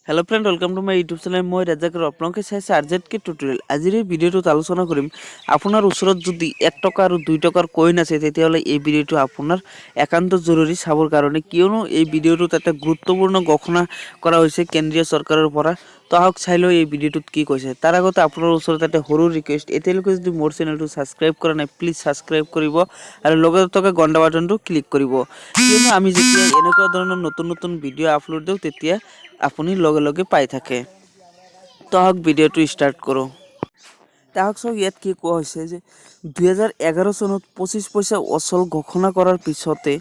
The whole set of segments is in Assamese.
hello friend welcome to my YouTube channel मैं राजाकर आपलोके চাইছে আরজেড কে টিউটোরিয়াল আজিৰ এই ভিডিওটোত আলোচনা কৰিম আপোনাৰ ওচৰত যদি 1 টকা আৰু 2 টকাৰ কইন আছে তেতিয়াহলে এই ভিডিওটো আপোনাৰ একান্ত জৰুৰী চাবৰ কাৰণে কিয়নো এই ভিডিওটোত এটা গুৰুত্বপূৰ্ণ ঘোষণা কৰা হৈছে কেন্দ্ৰীয় চৰকাৰৰ পৰা তো আহক চাইলো এই ভিডিওটোত কি কৈছে তাৰ আগতে আপোনাৰ ওচৰত এটা সৰু ৰিকুৱেষ্ট এতিয়ালৈকে যদি মোৰ চেনেলটো সাবস্ক্ৰাইব কৰা নাই প্লিজ সাবস্ক্ৰাইব কৰিব আৰু লগতে থকা ঘণ্টা বাটনটো ক্লিক কৰিব কিয়নো আমি যেতিয়া এনেকুৱা ধৰণৰ নতুন নতুন ভিডিও আপলোড দিওঁ তেতিয়া আপুনি লগে লগে পাই থাকে তো আহক ভিডিওটো স্টার্ট করো তাহক সব ইয়াত কি কোৱা হৈছে যে 2011 চনত 25 পইচা অচল ঘোষণা কৰাৰ পিছতে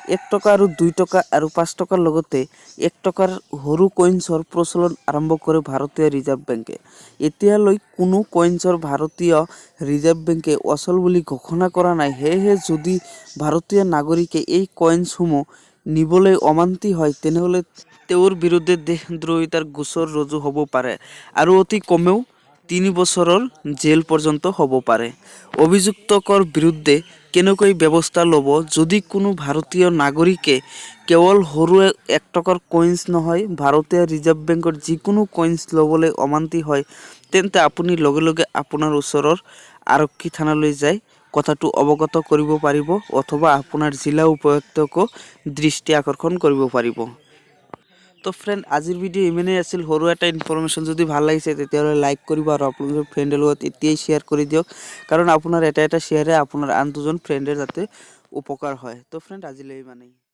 1 টকা আৰু 2 টকা আৰু 5 টকাৰ লগতে 1 টকাৰ সৰু কইনছৰ প্ৰচলন আৰম্ভ কৰে ভাৰতীয় ৰিজাৰ্ভ বেংকে এতিয়ালৈ কোনো কইনছৰ ভাৰতীয় ৰিজাৰ্ভ বেংকে অচল বুলি ঘোষণা কৰা নাই হেহে যদি ভাৰতীয় নাগৰিকে এই কইনছসমূহ নিবলৈ অমান্তি হয় তেনেহলে তেওঁৰ বিৰুদ্ধে দেশদ্ৰোহিতাৰ গোচৰ ৰুজু হ'ব পাৰে আৰু অতি কমেও 3 বছৰৰ জেল পৰ্যন্ত হ'ব পাৰে অভিযুক্তকৰ বিৰুদ্ধে কেনেকৈ ব্যৱস্থা ল'ব যদি কোনো ভাৰতীয় নাগৰিকে কেৱল সৰু 1 টকাৰ কইনছ নহয় ভাৰতীয় ৰিজাৰ্ভ বেংকৰ যিকোনো কইনছ ল'বলৈ অমান্তি হয় তেন্তে আপুনি লগে লগে আপোনাৰ ওচৰৰ আৰক্ষী থানালৈ যায় কথাটো অৱগত কৰিব পাৰিব অথবা আপোনাৰ জিলা উপায়ুক্তকো দৃষ্টি আকৰ্ষণ কৰিব পাৰিব তো ফ্ৰেন্ড আজিৰ ভিডিও ইমানেই আছিল সৰু এটা ইনফৰমেশন যদি ভাল লাগিছে তেতিয়াহলে লাইক কৰিব আৰু আপোনালোকৰ ফ্ৰেণ্ডৰ লগত এতিয়াই শেয়াৰ কৰি দিয়ক কাৰণ আপোনাৰ এটা শ্বেয়াৰে আপোনাৰ আন দুজন ফ্ৰেণ্ডৰ যাতে উপকাৰ হয় তো ফ্ৰেন্ড আজিলৈ ইমানেই